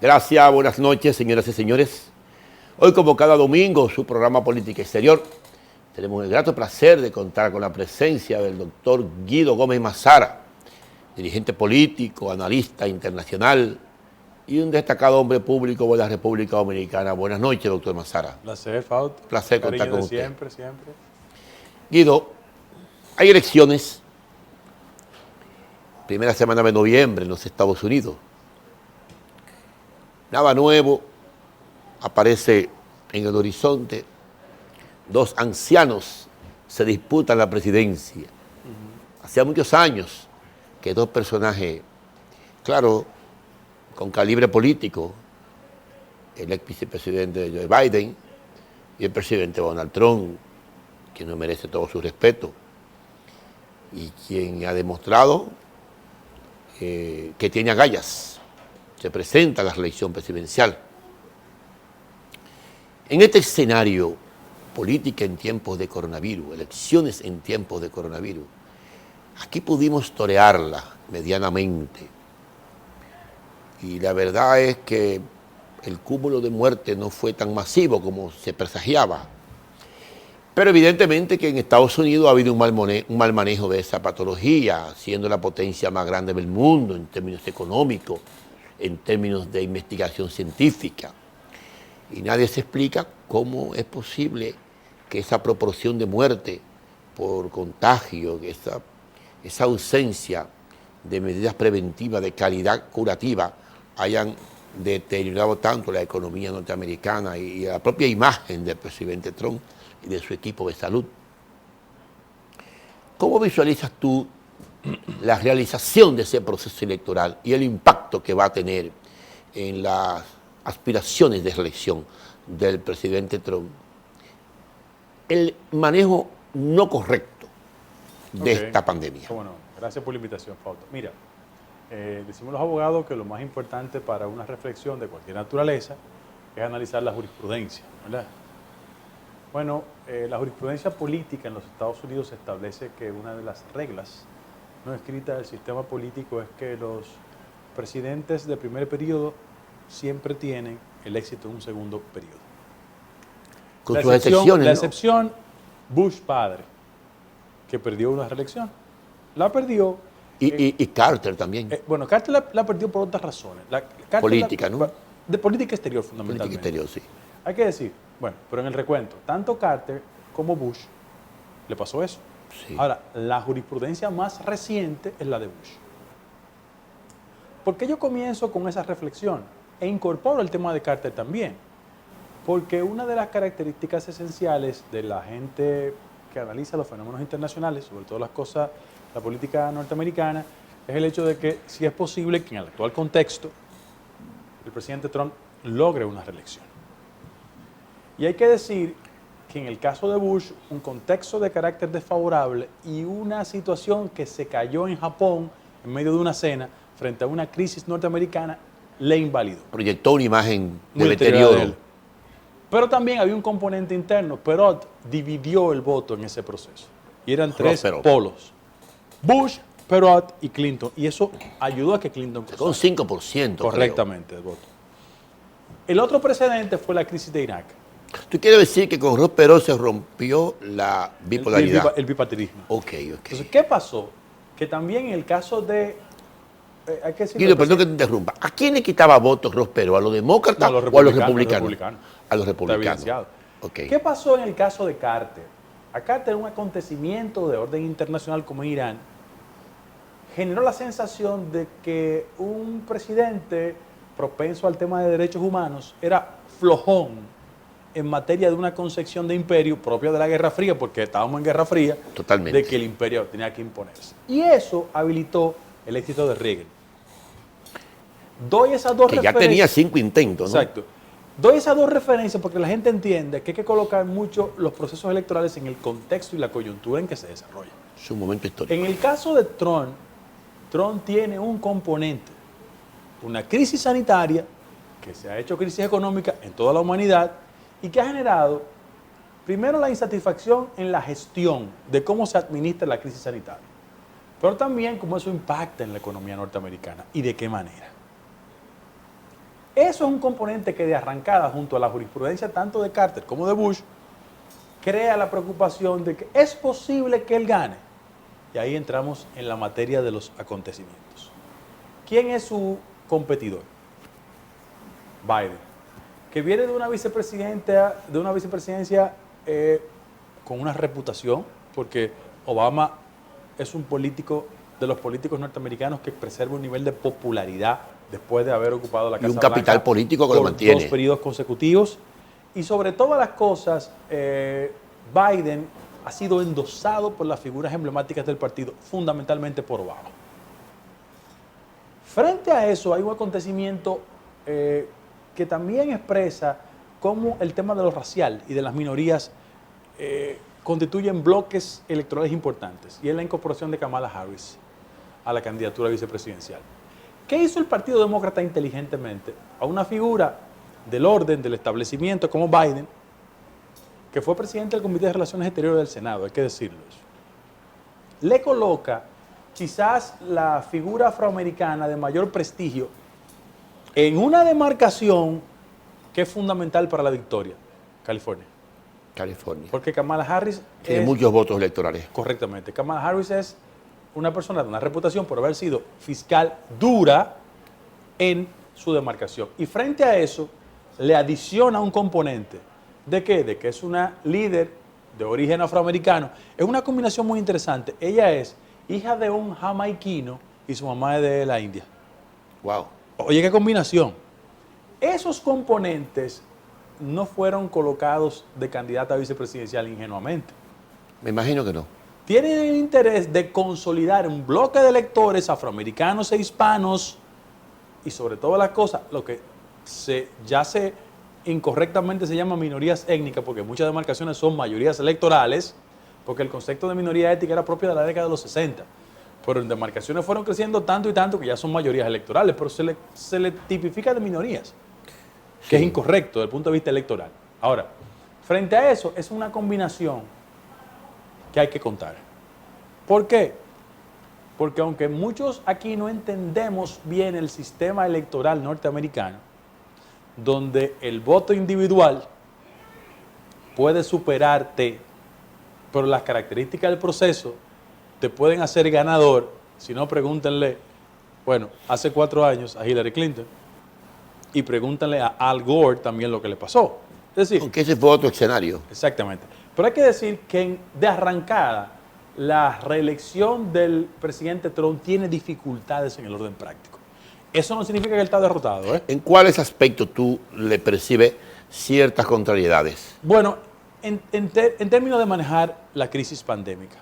Gracias, buenas noches, señoras y señores. Hoy, como cada domingo, su programa Política Exterior, tenemos el grato placer de contar con la presencia del doctor Guido Gómez Mazara, dirigente político, analista internacional y un destacado hombre público de la República Dominicana. Buenas noches, doctor Mazara. Placer, Fausto. Placer contar con usted. Siempre. Guido, hay elecciones, primera semana de noviembre en los Estados Unidos. Nada nuevo aparece en el horizonte. Dos ancianos se disputan la presidencia. Hacía muchos años que dos personajes, claro, con calibre político, el ex vicepresidente Joe Biden y el presidente Donald Trump, quien no merece todo su respeto y quien ha demostrado que tiene agallas, se presenta a la reelección presidencial. En este escenario, política en tiempos de coronavirus, elecciones en tiempos de coronavirus, aquí pudimos torearla medianamente. Y la verdad es que el cúmulo de muertes no fue tan masivo como se presagiaba. Pero evidentemente que en Estados Unidos ha habido un mal manejo de esa patología, siendo la potencia más grande del mundo en términos económicos, en términos de investigación científica. Y nadie se explica cómo es posible que esa proporción de muerte por contagio, esa ausencia de medidas preventivas de calidad curativa hayan deteriorado tanto la economía norteamericana y la propia imagen del presidente Trump y de su equipo de salud. ¿Cómo visualizas tú la realización de ese proceso electoral y el impacto que va a tener en las aspiraciones de reelección del presidente Trump? El manejo no correcto de esta pandemia. Bueno, gracias por la invitación, Fausto. Mira, decimos los abogados que lo más importante para una reflexión de cualquier naturaleza es analizar la jurisprudencia, ¿verdad? Bueno, la jurisprudencia política en los Estados Unidos establece que una de las reglas no escritas del sistema político es que los presidentes de primer periodo siempre tienen el éxito en un segundo periodo. Con sus excepciones, la excepción, Bush padre, que perdió una reelección. La perdió. Y Carter también. Bueno, Carter la perdió por otras razones. Política, ¿no? De política exterior, fundamentalmente. Política exterior, sí. Hay que decir, bueno, pero en el recuento, tanto Carter como Bush le pasó eso. Sí. Ahora, la jurisprudencia más reciente es la de Bush. ¿Por qué yo comienzo con esa reflexión? E incorporo el tema de Carter también. Porque una de las características esenciales de la gente que analiza los fenómenos internacionales, sobre todo las cosas, la política norteamericana, es el hecho de que si es posible que en el actual contexto el presidente Trump logre una reelección. Y hay que decir que en el caso de Bush, un contexto de carácter desfavorable y una situación que se cayó en Japón en medio de una cena frente a una crisis norteamericana le invalidó. Proyectó una imagen de deterioro. Pero también había un componente interno. Perot dividió el voto en ese proceso. Y eran tres polos. Bush, Perot y Clinton. Y eso ayudó a que Clinton con 5%. Correctamente, el voto. El otro precedente fue la crisis de Irak. ¿Tú quieres decir que con Ross Perot se rompió la bipolaridad? El bipartidismo. Ok. Entonces, ¿qué pasó? Que también en el caso de... hay que Guido, perdón que te interrumpa. ¿A quién le quitaba votos Ross Perot? ¿A los demócratas o a los republicanos? A los republicanos. Okay. ¿Qué pasó en el caso de Carter? A Carter, un acontecimiento de orden internacional como Irán generó la sensación de que un presidente propenso al tema de derechos humanos era flojón en materia de una concepción de imperio propia de la Guerra Fría, porque estábamos en Guerra Fría. Totalmente. De que el imperio tenía que imponerse. Y eso habilitó el éxito de Reagan. Doy esas dos referencias. Que ya tenía 5 intentos, ¿no? Exacto. Doy esas dos referencias porque la gente entiende que hay que colocar mucho los procesos electorales en el contexto y la coyuntura en que se desarrollan. Es un momento histórico. En el caso de Trump, Trump tiene un componente, una crisis sanitaria que se ha hecho crisis económica en toda la humanidad y que ha generado, primero, la insatisfacción en la gestión de cómo se administra la crisis sanitaria, pero también cómo eso impacta en la economía norteamericana y de qué manera. Eso es un componente que de arrancada, junto a la jurisprudencia tanto de Carter como de Bush, crea la preocupación de que es posible que él gane. Y ahí entramos en la materia de los acontecimientos. ¿Quién es su competidor? Biden, que viene de una vicepresidencia con una reputación, porque Obama es un político de los políticos norteamericanos que preserva un nivel de popularidad después de haber ocupado la Casa Blanca. Y un capital político que lo mantiene. 2 periodos consecutivos. Y sobre todas las cosas, Biden ha sido endosado por las figuras emblemáticas del partido, fundamentalmente por Obama. Frente a eso hay un acontecimiento que también expresa cómo el tema de lo racial y de las minorías constituyen bloques electorales importantes, y es la incorporación de Kamala Harris a la candidatura vicepresidencial. ¿Qué hizo el Partido Demócrata inteligentemente? A una figura del orden, del establecimiento como Biden, que fue presidente del Comité de Relaciones Exteriores del Senado, hay que decirlo eso, le coloca quizás la figura afroamericana de mayor prestigio en una demarcación que es fundamental para la victoria, California. Porque Kamala Harris tiene muchos votos electorales. Correctamente. Kamala Harris es una persona de una reputación por haber sido fiscal dura en su demarcación. Y frente a eso, le adiciona un componente. ¿De qué? De que es una líder de origen afroamericano. Es una combinación muy interesante. Ella es hija de un jamaiquino y su mamá es de la India. Wow. Oye, qué combinación. Esos componentes no fueron colocados de candidata a vicepresidencial ingenuamente. Me imagino que no. Tienen el interés de consolidar un bloque de electores afroamericanos e hispanos y sobre todas las cosas, lo que incorrectamente se llama minorías étnicas, porque muchas demarcaciones son mayorías electorales, porque el concepto de minoría étnica era propio de la década de los 60. Pero en demarcaciones fueron creciendo tanto y tanto que ya son mayorías electorales, pero se le tipifica de minorías, que es incorrecto desde el punto de vista electoral. Ahora, frente a eso, es una combinación que hay que contar. ¿Por qué? Porque aunque muchos aquí no entendemos bien el sistema electoral norteamericano, donde el voto individual puede superarte, pero las características del proceso te pueden hacer ganador. Si no, pregúntenle, bueno, hace 4 años a Hillary Clinton, y pregúntenle a Al Gore también lo que le pasó. Es decir, aunque ese fue otro escenario. Exactamente. Pero hay que decir que de arrancada, la reelección del presidente Trump tiene dificultades en el orden práctico. Eso no significa que él está derrotado, ¿eh? ¿En cuáles aspectos tú le percibes ciertas contrariedades? Bueno, en términos de manejar la crisis pandémica.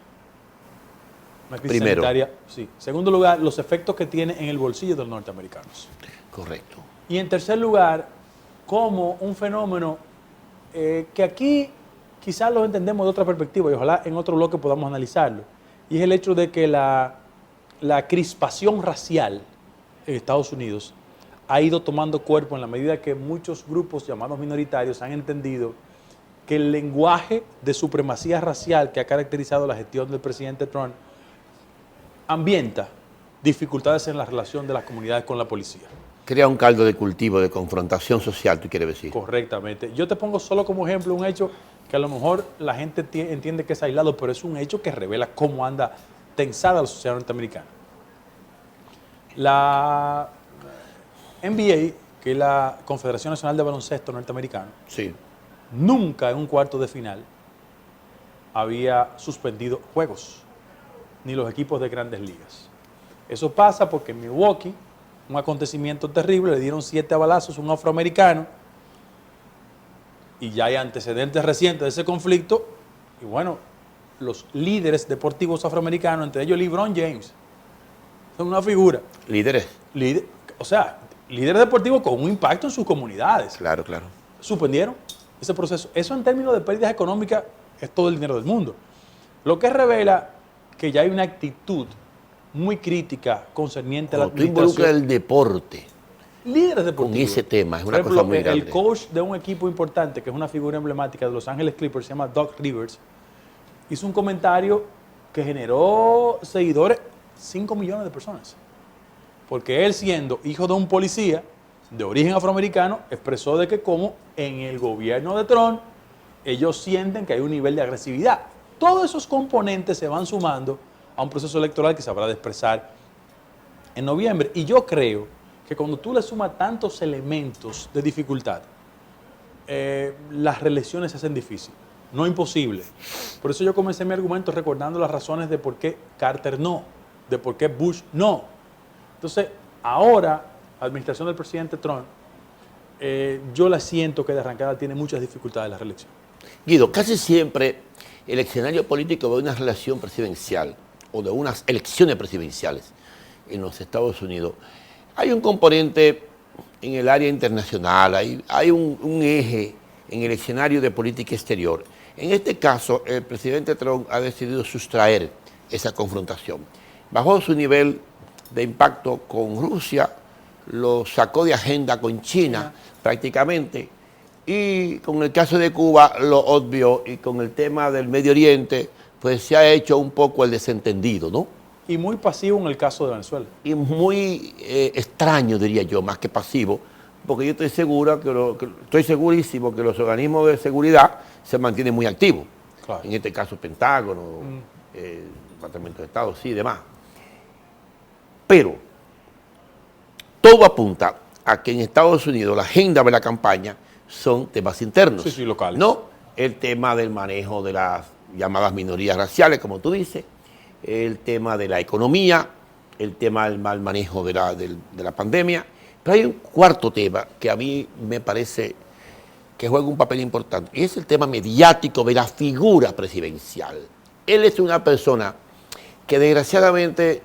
Una crisis Primero. sanitaria, sí. En segundo lugar, los efectos que tiene en el bolsillo de los norteamericanos. Correcto. Y en tercer lugar, como un fenómeno que aquí quizás lo entendemos de otra perspectiva y ojalá en otro bloque podamos analizarlo, y es el hecho de que la crispación racial en Estados Unidos ha ido tomando cuerpo en la medida que muchos grupos llamados minoritarios han entendido que el lenguaje de supremacía racial que ha caracterizado la gestión del presidente Trump ambienta dificultades en la relación de las comunidades con la policía. Crea un caldo de cultivo, de confrontación social, tú quieres decir. Correctamente. Yo te pongo solo como ejemplo un hecho que a lo mejor la gente entiende que es aislado, pero es un hecho que revela cómo anda tensada la sociedad norteamericana. La NBA, que es la Confederación Nacional de Baloncesto Norteamericano, Sí. nunca en un cuarto de final había suspendido juegos, ni los equipos de grandes ligas. Eso pasa porque en Milwaukee, un acontecimiento terrible, le dieron 7 balazos a un afroamericano, y ya hay antecedentes recientes de ese conflicto, y bueno, los líderes deportivos afroamericanos, entre ellos LeBron James, son una figura. ¿Líderes? Líderes deportivos con un impacto en sus comunidades. Claro, claro. Suspendieron ese proceso. Eso en términos de pérdidas económicas es todo el dinero del mundo. Lo que revela que ya hay una actitud muy crítica concerniente a la Cuando tú involucras el deporte líderes deportivos. con ese tema, es una Por ejemplo, cosa muy grande. el coach de un equipo importante, que es una figura emblemática de Los Ángeles Clippers, se llama Doc Rivers, hizo un comentario que generó seguidores, 5 millones de personas. Porque él, siendo hijo de un policía, de origen afroamericano, expresó de que como en el gobierno de Trump, ellos sienten que hay un nivel de agresividad. Todos esos componentes se van sumando a un proceso electoral que se habrá de expresar en noviembre. Y yo creo que cuando tú le sumas tantos elementos de dificultad, las reelecciones se hacen difíciles, no imposible. Por eso yo comencé mi argumento recordando las razones de por qué Carter no, de por qué Bush no. Entonces, ahora, la administración del presidente Trump, yo la siento que de arrancada tiene muchas dificultades en la reelección. Guido, casi siempre el escenario político de una relación presidencial o de unas elecciones presidenciales en los Estados Unidos, hay un componente en el área internacional, hay un eje en el escenario de política exterior. En este caso, el presidente Trump ha decidido sustraer esa confrontación. Bajó su nivel de impacto con Rusia, lo sacó de agenda con China prácticamente, y con el caso de Cuba lo obvió, y con el tema del Medio Oriente, pues se ha hecho un poco el desentendido, ¿no? Y muy pasivo en el caso de Venezuela. Y muy extraño, diría yo, más que pasivo, porque yo estoy seguro estoy segurísimo que los organismos de seguridad se mantienen muy activos. Claro. En este caso, Pentágono, Departamento de Estado, sí, demás. Pero todo apunta a que en Estados Unidos la agenda de la campaña son temas internos. Sí, locales. No el tema del manejo de las llamadas minorías raciales, como tú dices, el tema de la economía, el tema del mal manejo de la pandemia. Pero hay un cuarto tema que a mí me parece que juega un papel importante, y es el tema mediático de la figura presidencial. Él es una persona que desgraciadamente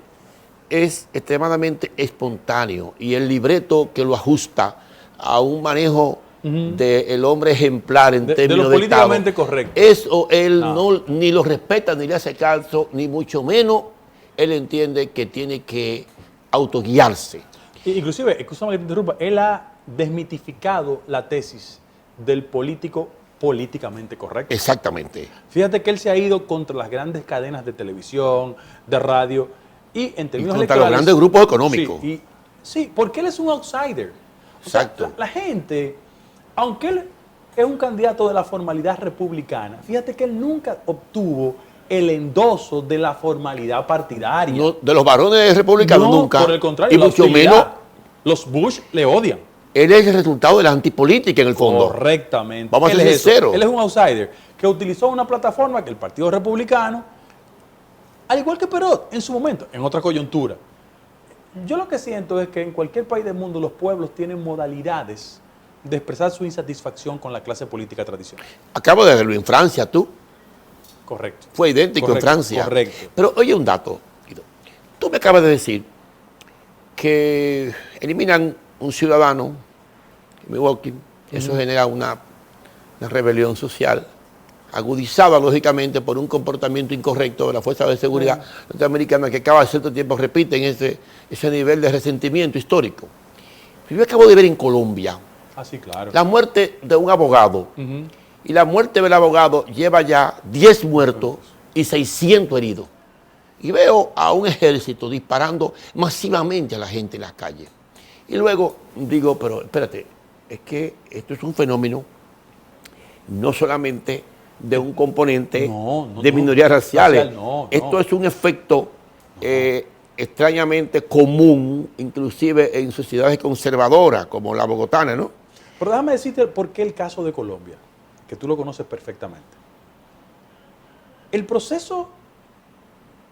es extremadamente espontáneo, y el libreto que lo ajusta a un manejo del hombre ejemplar en términos de lo de políticamente Estado, correcto. eso él no, ni lo respeta, ni le hace caso, ni mucho menos él entiende que tiene que autoguiarse. Inclusive, escúchame que te interrumpa, él ha desmitificado la tesis del político políticamente correcto. Exactamente. Fíjate que él se ha ido contra las grandes cadenas de televisión, de radio, y en términos Y contra electorales, los grandes grupos económicos. Sí, porque él es un outsider. Exacto. O sea, la gente, aunque él es un candidato de la formalidad republicana, fíjate que él nunca obtuvo el endoso de la formalidad partidaria. No, de los varones republicanos No, nunca. por el contrario, y la mucho hostilidad. menos, Los Bush le odian. él es el resultado de la antipolítica en el fondo. Correctamente. Vamos a Él ser es eso. sinceros. Él es un outsider que utilizó una plataforma que el Partido Republicano, al igual que Perot en su momento, en otra coyuntura. Yo lo que siento es que en cualquier país del mundo los pueblos tienen modalidades de expresar su insatisfacción con la clase política tradicional. Acabo de verlo en Francia, tú. Correcto. Fue idéntico Correcto, en Francia. correcto. Pero oye un dato, Guido. Tú me acabas de decir que eliminan un ciudadano en Milwaukee, eso genera una rebelión social, agudizada lógicamente por un comportamiento incorrecto de las fuerzas de seguridad norteamericanas, que cada cierto tiempo repiten ese nivel de resentimiento histórico. Yo acabo de ver en Colombia Ah, sí, claro. la muerte de un abogado, y la muerte del abogado lleva ya 10 muertos y 600 heridos. Y veo a un ejército disparando masivamente a la gente en las calles. Y luego digo, pero espérate, es que esto es un fenómeno no solamente de un componente de minorías raciales. Esto es un efecto extrañamente común, inclusive en sociedades conservadoras como la bogotana, ¿no? Pero déjame decirte por qué el caso de Colombia, que tú lo conoces perfectamente. El proceso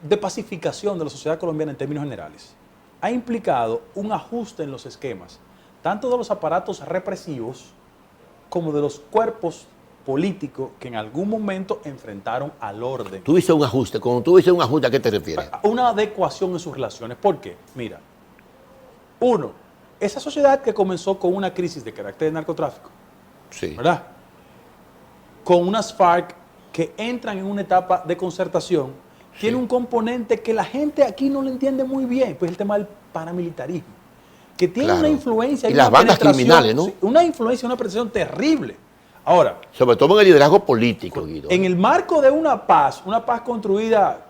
de pacificación de la sociedad colombiana en términos generales ha implicado un ajuste en los esquemas, tanto de los aparatos represivos como de los cuerpos políticos que en algún momento enfrentaron al orden. Tú dices un ajuste. Cuando tú dices un ajuste, ¿a qué te refieres? Una adecuación en sus relaciones. ¿Por qué? Mira, uno, esa sociedad que comenzó con una crisis de carácter de narcotráfico, Sí. ¿verdad? Con unas FARC que entran en una etapa de concertación, tiene un componente que la gente aquí no lo entiende muy bien, pues el tema del paramilitarismo, que tiene una influencia y las bandas criminales, ¿no? Sí, una influencia, una presión terrible. Ahora, sobre todo en el liderazgo político, Guido. en el marco de una paz construida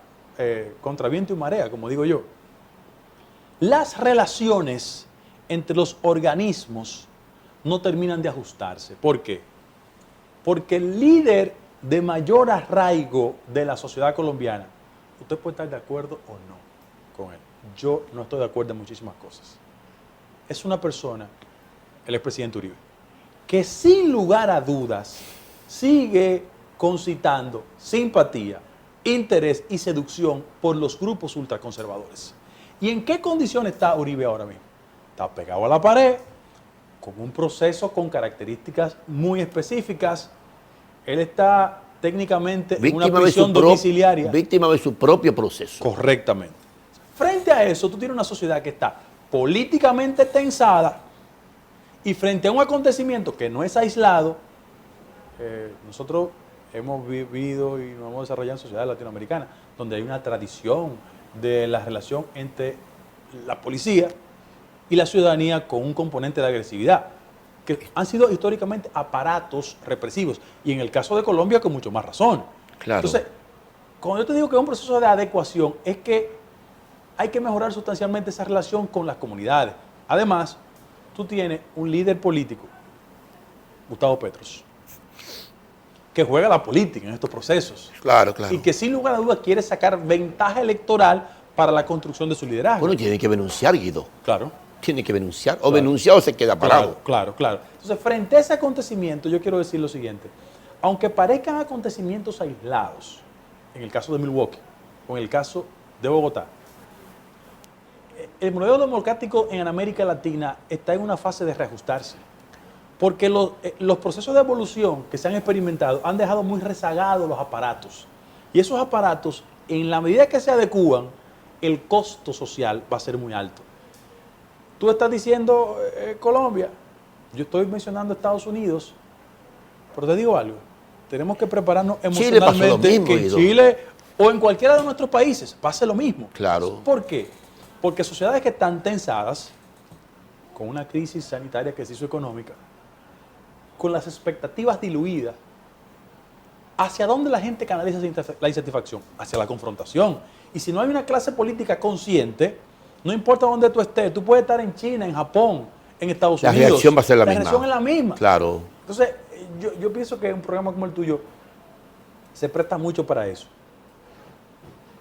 contra viento y marea, como digo yo, las relaciones entre los organismos no terminan de ajustarse. ¿Por qué? Porque el líder de mayor arraigo de la sociedad colombiana, usted puede estar de acuerdo o no con él. Yo no estoy de acuerdo en muchísimas cosas. Es una persona, el expresidente Uribe, que sin lugar a dudas sigue concitando simpatía, interés y seducción por los grupos ultraconservadores. ¿Y en qué condiciones está Uribe ahora mismo? Está pegado a la pared, con un proceso con características muy específicas. Él está técnicamente en una prisión domiciliaria. Víctima de su propio proceso. Correctamente. Frente a eso, tú tienes una sociedad que está políticamente tensada y frente a un acontecimiento que no es aislado, nosotros hemos vivido y nos hemos desarrollado en sociedades latinoamericanas, donde hay una tradición de la relación entre la policía y la ciudadanía con un componente de agresividad, que han sido históricamente aparatos represivos, y en el caso de Colombia con mucho más razón. Claro. Entonces, cuando yo te digo que es un proceso de adecuación, es que hay que mejorar sustancialmente esa relación con las comunidades. Además, tú tienes un líder político, Gustavo Petros, que juega la política en estos procesos. Claro, claro. Y que sin lugar a dudas quiere sacar ventaja electoral para la construcción de su liderazgo. Bueno, tiene que denunciar, Guido. Claro. Tiene que denunciar. Claro. O denunciar o se queda parado. Claro, claro. Entonces, frente a ese acontecimiento, yo quiero decir lo siguiente. Aunque parezcan acontecimientos aislados, en el caso de Milwaukee o en el caso de Bogotá, el modelo democrático en América Latina está en una fase de reajustarse. Porque los procesos de evolución que se han experimentado han dejado muy rezagados los aparatos. Y esos aparatos, en la medida que se adecúan, el costo social va a ser muy alto. Tú estás diciendo Colombia, yo estoy mencionando Estados Unidos, pero te digo algo, tenemos que prepararnos Chile pasó lo emocionalmente mismo, que en Guido. Chile o en cualquiera de nuestros países pase lo mismo. Claro. ¿Por qué? Porque sociedades que están tensadas, con una crisis sanitaria que se hizo económica, con las expectativas diluidas, ¿hacia dónde la gente canaliza la insatisfacción? Hacia la confrontación. Y si no hay una clase política consciente, no importa dónde tú estés, tú puedes estar en China, en Japón, en Estados Unidos. La reacción va a ser la misma. La reacción es la misma. Claro. Entonces, yo pienso que un programa como el tuyo se presta mucho para eso.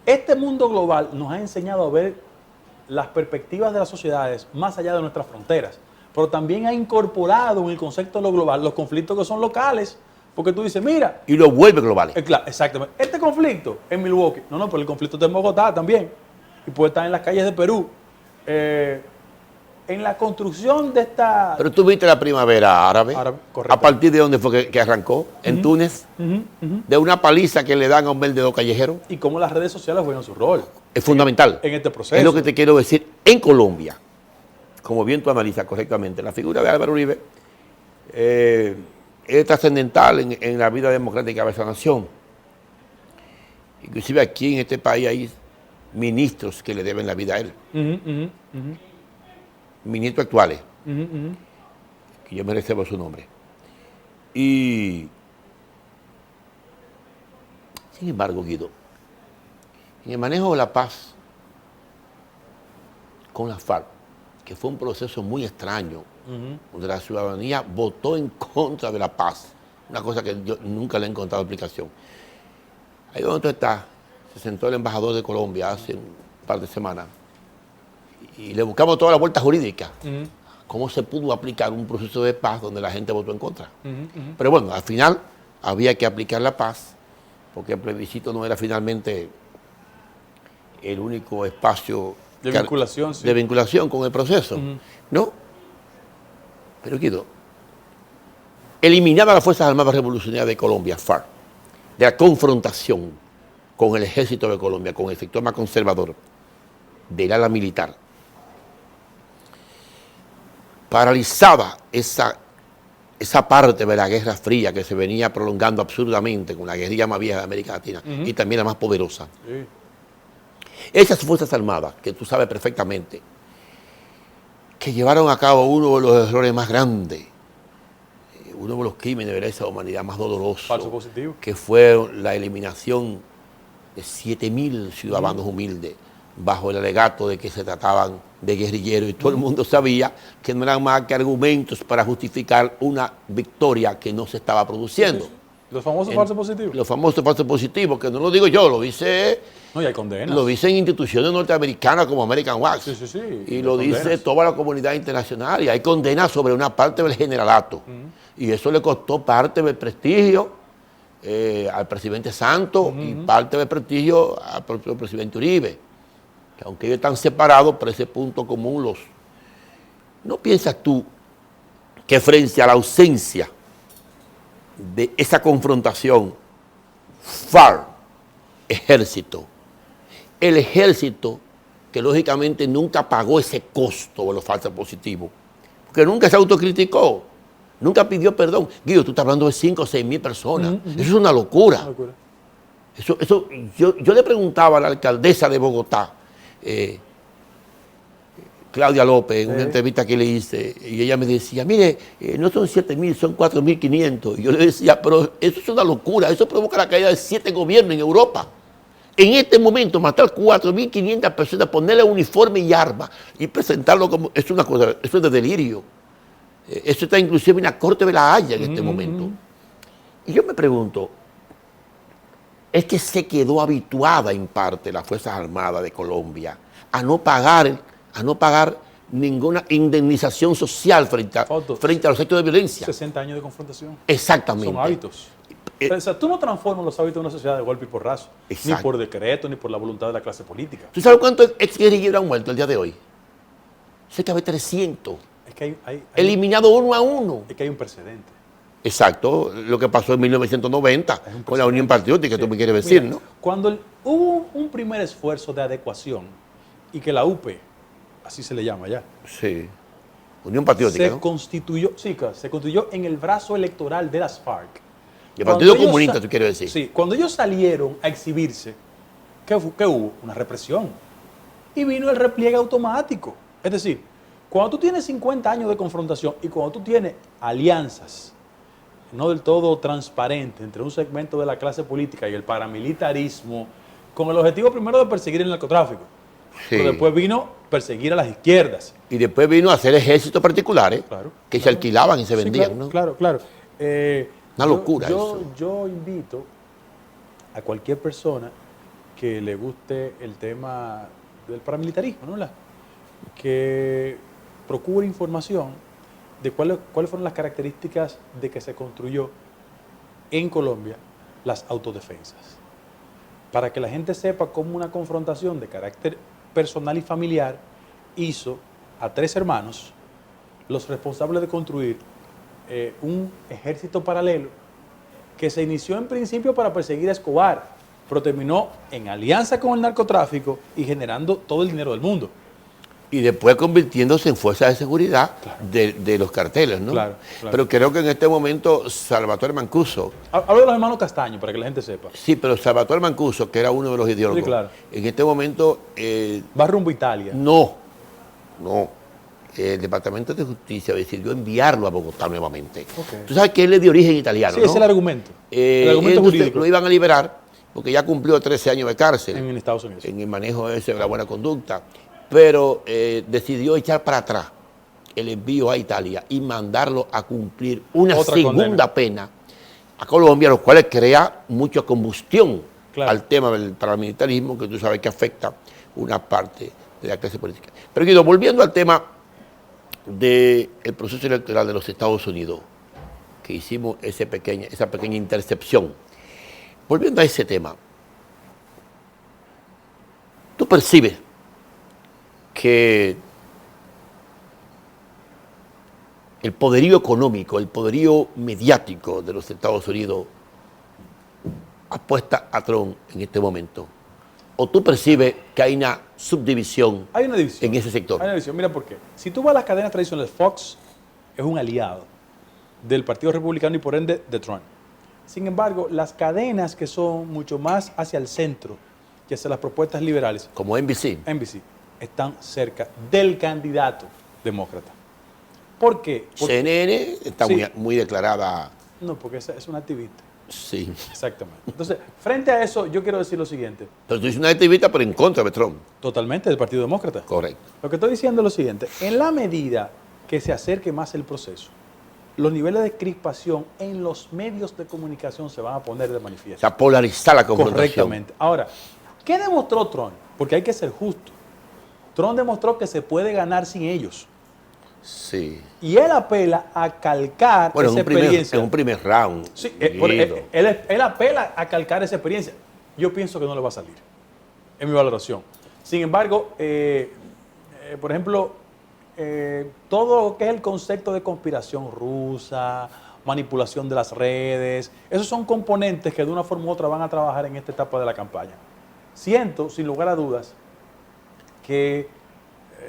Este mundo global nos ha enseñado a ver las perspectivas de las sociedades más allá de nuestras fronteras, pero también ha incorporado en el concepto de lo global los conflictos que son locales, porque tú dices, mira... Y lo vuelve globales. Claro, exactamente. Este conflicto en Milwaukee, pero el conflicto está en Bogotá también, y puede estar en las calles de Perú. En la construcción de esta... Pero tú viste la primavera árabe. Correcto. ¿A partir de dónde fue que arrancó? En Túnez. De una paliza que le dan a un vendedor callejero. Y cómo las redes sociales juegan su rol. Es fundamental. En este proceso. Es lo que te quiero decir. En Colombia, como bien tú analizas correctamente, la figura de Álvaro Uribe es trascendental en la vida democrática de esa nación. Inclusive aquí en este país hay ministros que le deben la vida a él. Ministros actuales, que yo me reservo su nombre. Y, sin embargo, Guido, en el manejo de la paz con la FARC, que fue un proceso muy extraño, donde la ciudadanía votó en contra de la paz, una cosa que yo nunca le he encontrado explicación. Ahí donde tú estás, se sentó el embajador de Colombia hace un par de semanas, y le buscamos toda la vuelta jurídica. ¿Cómo se pudo aplicar un proceso de paz donde la gente votó en contra? Pero bueno, al final había que aplicar la paz, porque el plebiscito no era finalmente el único espacio de vinculación, sí. De vinculación con el proceso. ¿No? Pero Guido, eliminada las Fuerzas Armadas Revolucionarias de Colombia, FARC, de la confrontación con el ejército de Colombia, con el sector más conservador del ala militar, paralizaba esa parte de la Guerra Fría que se venía prolongando absurdamente con la guerrilla más vieja de América Latina y también la más poderosa. Sí. Esas Fuerzas Armadas, que tú sabes perfectamente, que llevaron a cabo uno de los errores más grandes, uno de los crímenes de la lesa humanidad más dolorosos, Falso positivo. que fue la eliminación de 7.000 ciudadanos humildes bajo el alegato de que se trataban de guerrilleros, y todo el mundo sabía que no eran más que argumentos para justificar una victoria que no se estaba produciendo. Sí. Los famosos falsos positivos. Los famosos falsos positivos, que no lo digo yo, lo dice... No, y hay condenas. Lo dicen instituciones norteamericanas como American Wax. Sí. Y lo dice toda la comunidad internacional. Y hay condenas sobre una parte del generalato. Y eso le costó parte del prestigio al presidente Santos y parte del prestigio al propio presidente Uribe. Que aunque ellos están separados, por ese punto común los... ¿No piensas tú que frente a la ausencia de esa confrontación, FARC, ejército, el ejército, que lógicamente nunca pagó ese costo de los falsos positivos, porque nunca se autocriticó, nunca pidió perdón? Guido, tú estás hablando de 5 o 6 mil personas. Eso es una locura. Yo le preguntaba a la alcaldesa de Bogotá, Claudia López, en una entrevista que le hice, y ella me decía, mire, no son 7.000, son 4.500. Y yo le decía, pero eso es una locura, eso provoca la caída de 7 gobiernos en Europa. En este momento, matar 4.500 personas, ponerle uniforme y arma y presentarlo como... Es una cosa, eso es de delirio. Eso está inclusive en la Corte de la Haya en este momento. Y yo me pregunto, es que se quedó habituada en parte las Fuerzas Armadas de Colombia a no pagar ninguna indemnización social frente a los hechos de violencia. 60 años de confrontación. Exactamente. Son hábitos. O sea, tú no transformas los hábitos de una sociedad de golpe y porrazo. Exacto. Ni por decreto, ni por la voluntad de la clase política. ¿Tú sabes cuántos exguerrilleros han muerto el día de hoy? Cerca de 300. Es que eliminado uno a uno. Es que hay un precedente. Exacto, lo que pasó en 1990 con la Unión Patriótica, tú me quieres decir, ¿no? Cuando hubo un primer esfuerzo de adecuación y que la UP, así se le llama ya. Sí, Unión Patriótica, ¿no? Se constituyó en el brazo electoral de las FARC. El Partido Comunista, tú quieres decir. Sí, cuando ellos salieron a exhibirse, ¿qué hubo? Una represión. Y vino el repliegue automático. Es decir, cuando tú tienes 50 años de confrontación y cuando tú tienes alianzas no del todo transparentes entre un segmento de la clase política y el paramilitarismo, con el objetivo primero de perseguir el narcotráfico. Sí. Pero después vino perseguir a las izquierdas. Y después vino a hacer ejércitos particulares que se alquilaban y se vendían, claro, ¿no? Claro. Una locura eso. Yo invito a cualquier persona que le guste el tema del paramilitarismo, ¿no? Que procure información de cuáles fueron las características de que se construyó en Colombia las autodefensas. Para que la gente sepa cómo una confrontación de carácter personal y familiar hizo a 3 hermanos los responsables de construir un ejército paralelo que se inició en principio para perseguir a Escobar, pero terminó en alianza con el narcotráfico y generando todo el dinero del mundo. Y después convirtiéndose en fuerza de seguridad de los carteles, ¿no? Claro. Pero creo que en este momento Salvatore Mancuso... Hablo de los hermanos Castaño, para que la gente sepa. Sí, pero Salvatore Mancuso, que era uno de los ideólogos, en este momento... va rumbo a Italia. No. El Departamento de Justicia decidió enviarlo a Bogotá nuevamente. Tú sabes que él es de origen italiano, ¿no? Sí, ese es el argumento. El argumento jurídico. Lo iban a liberar porque ya cumplió 13 años de cárcel. En Estados Unidos. En el manejo de la buena conducta. Pero decidió echar para atrás el envío a Italia y mandarlo a cumplir una segunda pena a Colombia, lo cual crea mucha combustión al tema del paramilitarismo, que tú sabes que afecta una parte de la clase política. Pero Guido, volviendo al tema del proceso electoral de los Estados Unidos, que hicimos esa pequeña intercepción, volviendo a ese tema, tú percibes que el poderío económico, el poderío mediático de los Estados Unidos apuesta a Trump en este momento? ¿O tú percibes que hay una subdivisión en ese sector? Hay una división. Mira por qué. Si tú vas a las cadenas tradicionales, Fox es un aliado del Partido Republicano y por ende de Trump. Sin embargo, las cadenas que son mucho más hacia el centro que hacia las propuestas liberales, como NBC, están cerca del candidato demócrata. ¿Por qué? CNN está muy declarada. No, porque es una activista. Sí. Exactamente. Entonces, frente a eso, yo quiero decir lo siguiente. Pero tú dices una activista, pero en contra de Trump. Totalmente del Partido Demócrata. Correcto. Lo que estoy diciendo es lo siguiente. En la medida que se acerque más el proceso, los niveles de crispación en los medios de comunicación se van a poner de O manifiesto. sea, polarizar la confrontación. Correctamente. Ahora, ¿qué demostró Trump? Porque hay que ser justo. Trump demostró que se puede ganar sin ellos. Sí. Y él apela a calcar Bueno, esa en experiencia. un primer round. Sí, Guido. él apela a calcar esa experiencia. Yo pienso que no le va a salir. Es mi valoración. Sin embargo, por ejemplo, todo lo que es el concepto de conspiración rusa, manipulación de las redes, esos son componentes que de una forma u otra van a trabajar en esta etapa de la campaña. Siento, sin lugar a dudas, que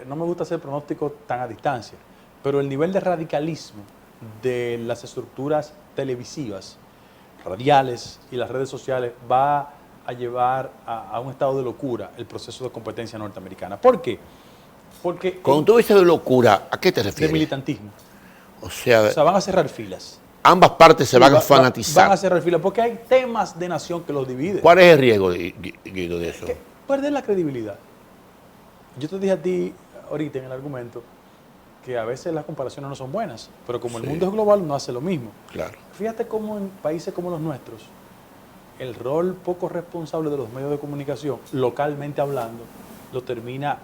no me gusta hacer pronósticos tan a distancia, pero el nivel de radicalismo de las estructuras televisivas, radiales y las redes sociales va a llevar a un estado de locura el proceso de competencia norteamericana. ¿Por qué? Porque Cuando tú dices de locura, ¿a qué te de refieres? militantismo. O sea, Van a cerrar filas. ambas partes se van a Van fanatizar. a cerrar filas porque hay temas de nación que los dividen. ¿Cuál es el riesgo, Guido, de eso? Perder la credibilidad. Yo te dije a ti ahorita en el argumento que a veces las comparaciones no son buenas, pero como el Sí. mundo es global, uno hace lo mismo. Claro. Fíjate cómo en países como los nuestros, el rol poco responsable de los medios de comunicación, localmente hablando, lo termina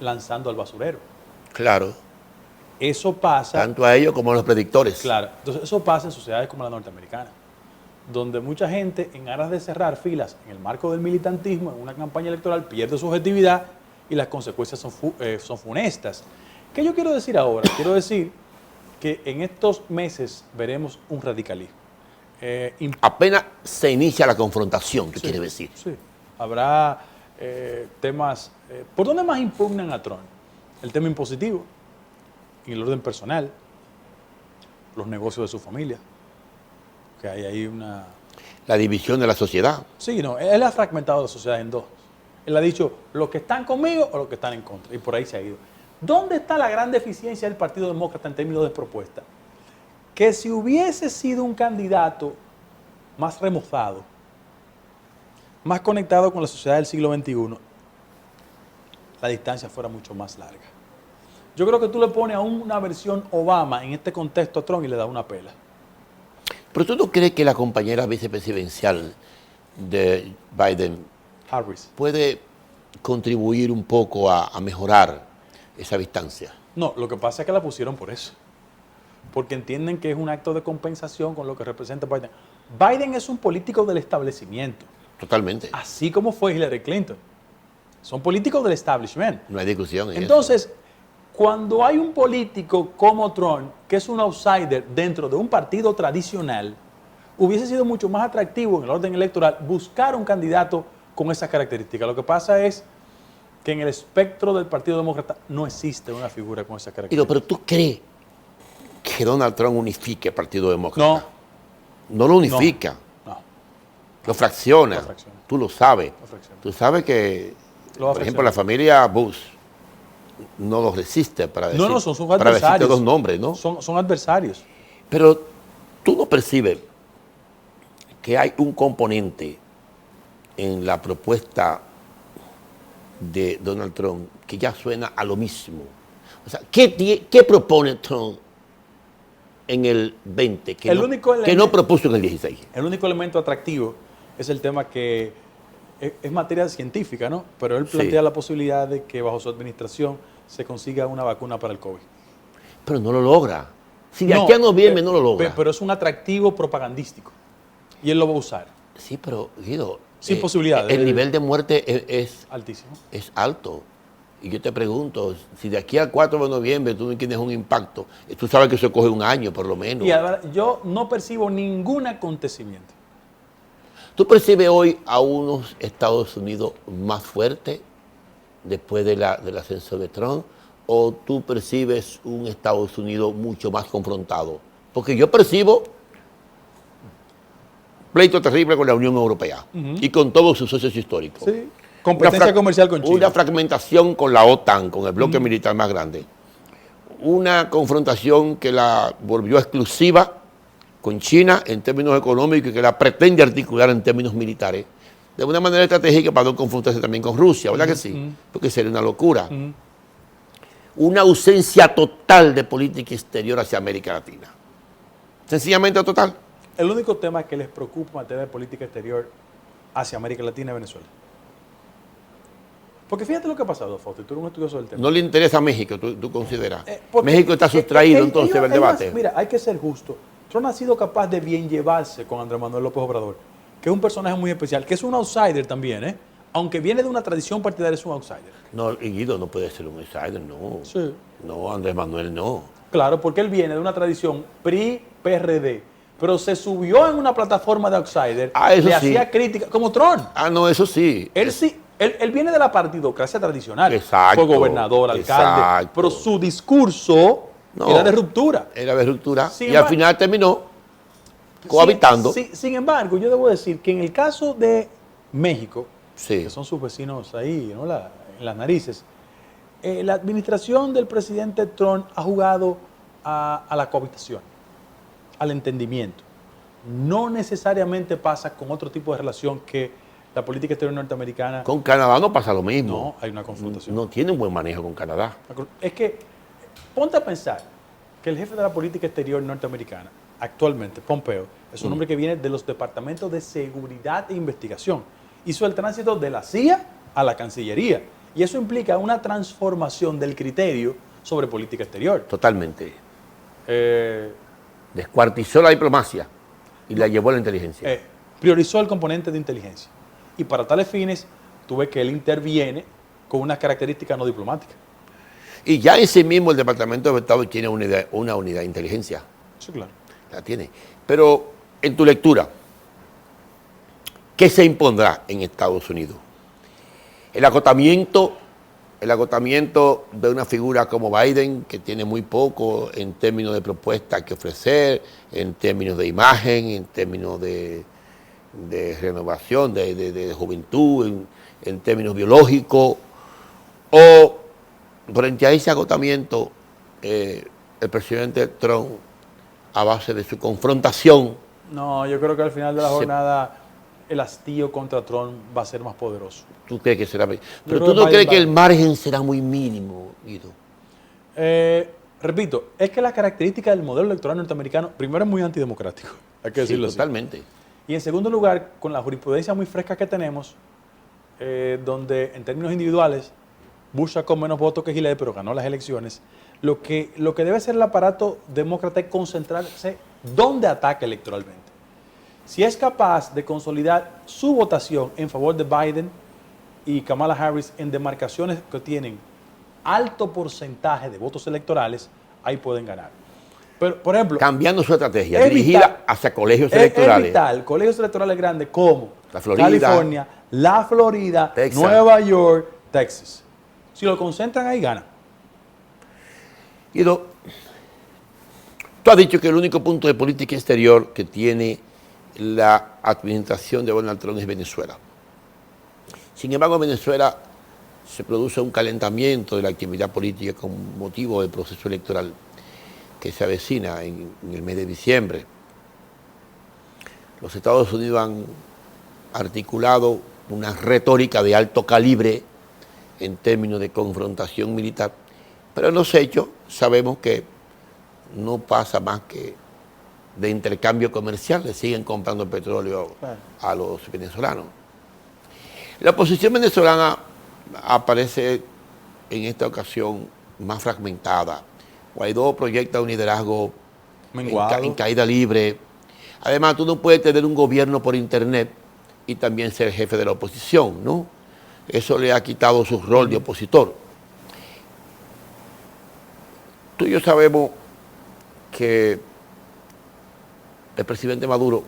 lanzando al basurero. Claro. Eso pasa, Tanto a ellos como a los predictores. claro, entonces eso pasa en sociedades como la norteamericana, donde mucha gente, en aras de cerrar filas en el marco del militantismo, en una campaña electoral, pierde su objetividad y las consecuencias son funestas. ¿Qué yo quiero decir ahora? Quiero decir que en estos meses veremos un radicalismo. Apenas se inicia la confrontación, ¿qué Sí, quiere decir? Sí. Habrá temas. ¿Por dónde más impugnan a Trump? El tema impositivo, en el orden personal, los negocios de su familia, que hay ahí una. La división de la sociedad. Sí, no, él ha fragmentado la sociedad en dos. Él ha dicho los que están conmigo o los que están en contra, y por ahí se ha ido. ¿Dónde está la gran deficiencia del Partido Demócrata en términos de propuesta? Que si hubiese sido un candidato más remozado, más conectado con la sociedad del siglo XXI, la distancia fuera mucho más larga. Yo creo que tú le pones a una versión Obama en este contexto a Trump y le das una pela. Pero tú no crees que la compañera vicepresidencial de Biden Harris. puede contribuir un poco a mejorar esa distancia. No, lo que pasa es que la pusieron por eso. Porque entienden que es un acto de compensación con lo que representa Biden. Biden es un político del establecimiento, Totalmente. así como fue Hillary Clinton. Son políticos del establishment. No hay discusión en Entonces, cuando hay un político como Trump, que es un outsider dentro de un partido tradicional, hubiese sido mucho más atractivo en el orden electoral buscar un candidato con esas características. Lo que pasa es que en el espectro del Partido Demócrata no existe una figura con esas características. Pero tú crees que Donald Trump unifique el Partido Demócrata. No, No lo unifica, no. lo fracciona. Lo fracciona. Tú lo sabes. Lo fracciona. Tú sabes que, Lo va a por ejemplo, fraccionar. la familia Bush no los resiste para decir, No, son sus para decirte adversarios. dos nombres, ¿no? Son adversarios. Pero tú no percibes que hay un componente en la propuesta de Donald Trump que ya suena a lo mismo. O sea, ¿qué propone Trump en el 20 que, El no, único que elemento- no propuso en el 16? El único elemento atractivo es el tema que es materia científica, ¿no? Pero él plantea Sí. la posibilidad de que bajo su administración se consiga una vacuna para el COVID. Pero no lo logra. Si de aquí a noviembre no lo logra. Pero es un atractivo propagandístico. Y él lo va a usar. Sí, pero Guido, Sin posibilidades. el nivel de muerte Altísimo. es alto. Y yo te pregunto, si de aquí al 4 de noviembre tú no tienes un impacto, tú sabes que eso coge un año por lo menos. Y ahora, yo no percibo ningún acontecimiento. ¿Tú percibes hoy a unos Estados Unidos más fuertes después del ascenso de Trump? ¿O tú percibes un Estados Unidos mucho más confrontado? Porque yo percibo pleito terrible con la Unión Europea y con todos sus socios históricos. Sí. Competencia comercial con China. Una fragmentación con la OTAN, con el bloque militar más grande. Una confrontación que la volvió exclusiva con China en términos económicos y que la pretende articular en términos militares, de una manera estratégica para no confrontarse también con Rusia, ¿verdad que sí? Porque sería una locura. Una ausencia total de política exterior hacia América Latina. Sencillamente total. El único tema que les preocupa en materia de política exterior hacia América Latina es Venezuela. Porque fíjate lo que ha pasado, Fausto, y tú eres un estudioso del tema. No le interesa a México, tú consideras. México está sustraído entonces del debate. Mira, hay que ser justo. Trump ha sido capaz de bien llevarse con Andrés Manuel López Obrador, que es un personaje muy especial, que es un outsider también, ¿eh? Aunque viene de una tradición partidaria, es un outsider. No, Guido no puede ser un outsider, no. Sí. No, Andrés Manuel no. Claro, porque él viene de una tradición PRI-PRD, pero se subió en una plataforma de outsider, Eso le sí. hacía crítica, como Trump. No, eso sí. Él viene de la partidocracia tradicional. Exacto, Fue gobernador, alcalde, exacto. pero su discurso era de ruptura. Era de ruptura. Sin Y embargo, al final terminó cohabitando. Sin embargo, yo debo decir que en el caso de México, Sí. que son sus vecinos ahí, ¿no? En las narices, la administración del presidente Trump ha jugado a la cohabitación, al entendimiento. No necesariamente pasa con otro tipo de relación que la política exterior norteamericana. Con Canadá no pasa lo mismo. No, hay una confrontación. No tiene un buen manejo con Canadá. Es que, ponte a pensar que el jefe de la política exterior norteamericana, actualmente, Pompeo, es un hombre que viene de los departamentos de seguridad e investigación. Hizo el tránsito de la CIA a la Cancillería. Y eso implica una transformación del criterio sobre política exterior. Totalmente. Descuartizó la diplomacia y la llevó a la inteligencia. Priorizó el componente de inteligencia. Y para tales fines, tú ves que él interviene con unas características no diplomáticas. Y ya ese mismo el Departamento de Estado tiene una unidad de inteligencia. Sí, claro. La tiene. Pero en tu lectura, ¿qué se impondrá en Estados Unidos? El agotamiento de una figura como Biden, que tiene muy poco en términos de propuestas que ofrecer, en términos de imagen, en términos de renovación, de juventud, en términos biológicos, o frente a ese agotamiento, el presidente Trump, a base de su confrontación. No, yo creo que al final de la jornada el hastío contra Trump va a ser más poderoso. ¿Tú crees que será? Pero tú no crees que el margen será muy mínimo, Guido. Repito, es que la característica del modelo electoral norteamericano, primero, es muy antidemocrático, hay que decirlo así. Totalmente. Y en segundo lugar, con la jurisprudencia muy fresca que tenemos, donde en términos individuales Bush sacó menos votos que Hillary, pero ganó las elecciones, lo que debe hacer el aparato demócrata es concentrarse dónde ataca electoralmente. Si es capaz de consolidar su votación en favor de Biden y Kamala Harris en demarcaciones que tienen alto porcentaje de votos electorales, ahí pueden ganar. Pero, por ejemplo, cambiando su estrategia, dirigida hacia colegios electorales. Es vital, colegios electorales grandes como la Florida, California, la Florida, Texas, Nueva York, Texas. Si lo concentran ahí, ganan. Guido, tú has dicho que el único punto de política exterior que tiene la administración de Donald Trump es Venezuela. Sin embargo, en Venezuela se produce un calentamiento de la actividad política con motivo del proceso electoral que se avecina en el mes de diciembre. Los Estados Unidos han articulado una retórica de alto calibre en términos de confrontación militar, pero en los hechos sabemos que no pasa más que de intercambio comercial, le siguen comprando petróleo a los venezolanos. La oposición venezolana aparece en esta ocasión más fragmentada. Guaidó proyecta un liderazgo en caída libre. Además, tú no puedes tener un gobierno por internet y también ser jefe de la oposición, ¿no? Eso le ha quitado su rol de opositor. Tú y yo sabemos que el presidente Maduro,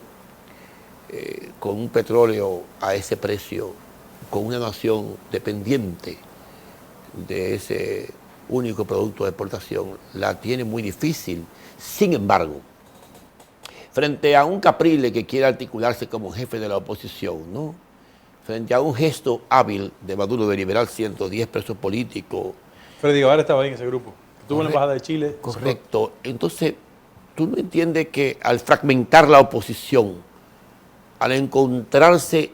con un petróleo a ese precio, con una nación dependiente de ese único producto de exportación, la tiene muy difícil. Sin embargo, frente a un Caprile que quiere articularse como jefe de la oposición, ¿no? Frente a un gesto hábil de Maduro de liberar 110 presos políticos. Freddy Guevara estaba ahí en ese grupo. Estuvo en la Embajada de Chile. Correcto. Entonces, ¿Tú no entiendes que al fragmentar la oposición, al encontrarse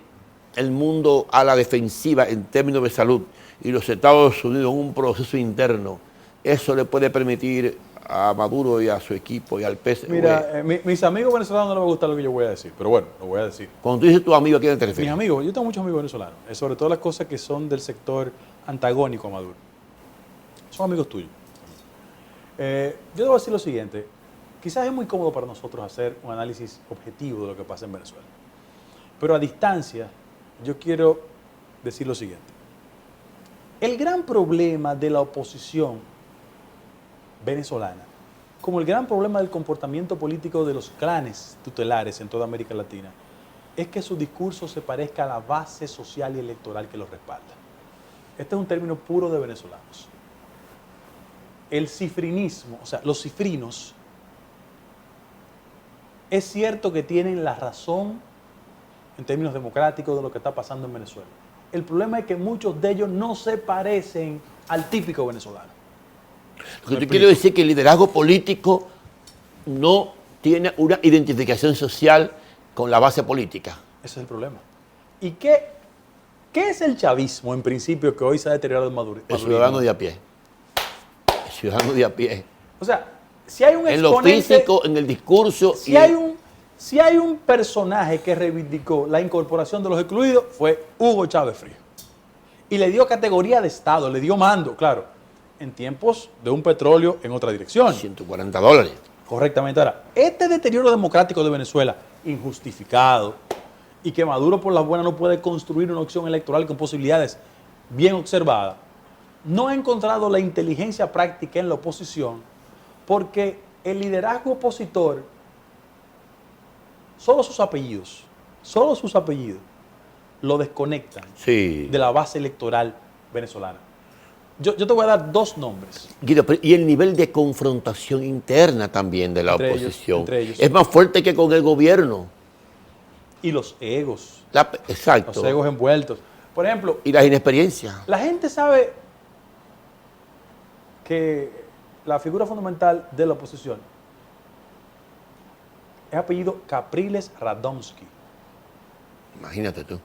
el mundo a la defensiva en términos de salud y los Estados Unidos en un proceso interno, eso le puede permitir a Maduro y a su equipo y al PSV? Mira, mis amigos venezolanos no les va a gustar lo que yo voy a decir, pero bueno, lo voy a decir. Cuando tú dices tu amigo, ¿a quién te refieres? Mis amigos, yo tengo muchos amigos venezolanos, sobre todo las cosas que son del sector antagónico a Maduro. Son amigos tuyos. Yo debo decir lo siguiente, quizás es muy cómodo para nosotros hacer un análisis objetivo de lo que pasa en Venezuela, pero a distancia yo quiero decir lo siguiente. El gran problema de la oposición venezolana, como el gran problema del comportamiento político de los clanes tutelares en toda América Latina, es que su discurso se parezca a la base social y electoral que los respalda. Este es un término puro de venezolanos. El cifrinismo, o sea, los cifrinos, es cierto que tienen la razón en términos democráticos de lo que está pasando en Venezuela. El problema es que muchos de ellos no se parecen al típico venezolano. Lo que te quiero decir es que el liderazgo político no tiene una identificación social con la base política. Ese es el problema. ¿Y qué es el chavismo en principio que hoy se ha deteriorado en Maduro? El ciudadano de a pie. El ciudadano de a pie. O sea, si hay un en lo físico, en el discurso. Si hay un personaje que reivindicó la incorporación de los excluidos, fue Hugo Chávez Frías. Y le dio categoría de Estado, le dio mando, claro, en tiempos de un petróleo en otra dirección. $140. Correctamente. Ahora, este deterioro democrático de Venezuela, injustificado, y que Maduro por las buenas no puede construir una opción electoral con posibilidades bien observadas, no ha encontrado la inteligencia práctica en la oposición, porque el liderazgo opositor, solo sus apellidos, lo desconectan de la base electoral venezolana. Yo te voy a dar dos nombres. Guido, y el nivel de confrontación interna también de la oposición entre ellos. Es más fuerte que con el gobierno. Y los egos. Exacto. Los egos envueltos. Por ejemplo. Y las inexperiencias. La gente sabe que la figura fundamental de la oposición es apellido Capriles Radomski. Imagínate tú.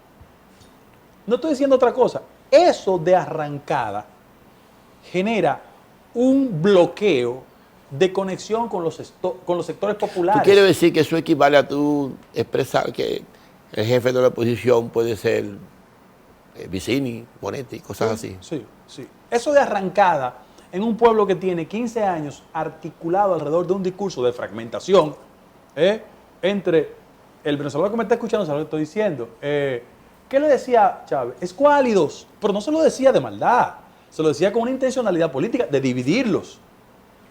No estoy diciendo otra cosa. Eso de arrancada genera un bloqueo de conexión con los sectores populares. ¿Tú quieres decir que eso equivale a tú expresar que el jefe de la oposición puede ser Vicini, Bonetti, cosas así? Sí. Eso de arrancada en un pueblo que tiene 15 años articulado alrededor de un discurso de fragmentación entre el venezolano que me está escuchando, ¿sabes lo que estoy diciendo? ¿Qué le decía Chávez? Escuálidos, pero no se lo decía de maldad, se lo decía con una intencionalidad política de dividirlos.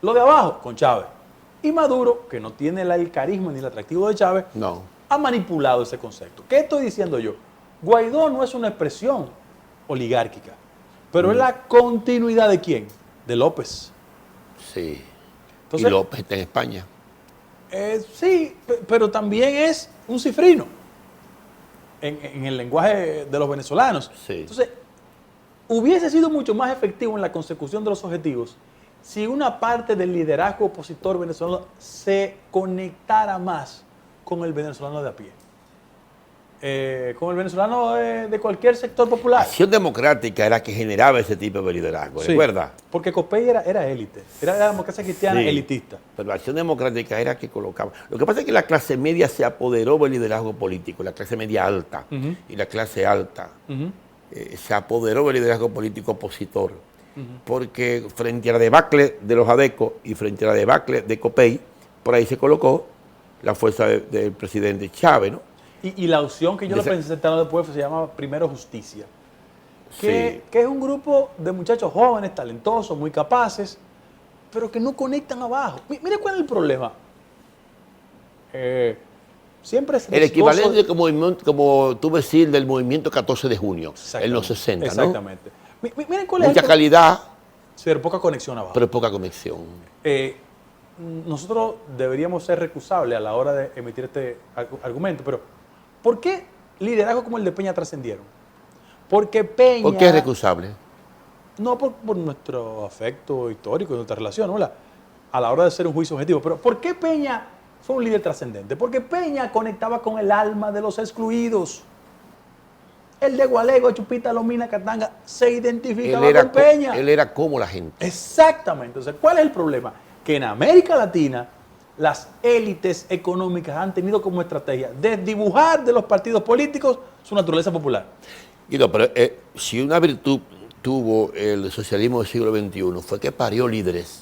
Lo de abajo, con Chávez. Y Maduro, que no tiene el carisma ni el atractivo de Chávez, ha manipulado ese concepto. ¿Qué estoy diciendo yo? Guaidó no es una expresión oligárquica, pero es la continuidad ¿de quién? De López. Sí. Entonces, y López está en España. Sí, pero también es un cifrino en el lenguaje de los venezolanos. Sí. Entonces, hubiese sido mucho más efectivo en la consecución de los objetivos si una parte del liderazgo opositor venezolano se conectara más con el venezolano de a pie. Con el venezolano de cualquier sector popular. Acción Democrática era que generaba ese tipo de liderazgo, ¿recuerda? Porque Copey era élite, era la democracia cristiana elitista. Pero la Acción Democrática era que colocaba. Lo que pasa es que la clase media se apoderó del liderazgo político, la clase media alta y la clase alta se apoderó del liderazgo político opositor, porque frente a la debacle de los ADECO y frente a la debacle de Copey, por ahí se colocó la fuerza del presidente Chávez, ¿no? Y la opción que yo le presenté después se llama Primero Justicia, que es un grupo de muchachos jóvenes, talentosos, muy capaces, pero que no conectan abajo. Mire cuál es el problema. Siempre es el equivalente como tú decir del movimiento 14 de junio, en los 60, exactamente. ¿no? Miren cuál es mucha calidad, pero poca conexión abajo. Pero poca conexión. Nosotros deberíamos ser recusables a la hora de emitir este argumento, pero ¿por qué liderazgos como el de Peña trascendieron? Porque Peña... ¿Por qué es recusable? No, por nuestro afecto histórico, nuestra relación, ¿no? a la hora de hacer un juicio objetivo. Pero ¿por qué Peña fue un líder trascendente? Porque Peña conectaba con el alma de los excluidos. El de Gualego, Chupita, Lomina, Catanga, se identificaba con Peña. Él era como la gente. Exactamente. Entonces, ¿cuál es el problema? Que en América Latina las élites económicas han tenido como estrategia desdibujar de los partidos políticos su naturaleza popular. Guido, pero si una virtud tuvo el socialismo del siglo XXI fue que parió líderes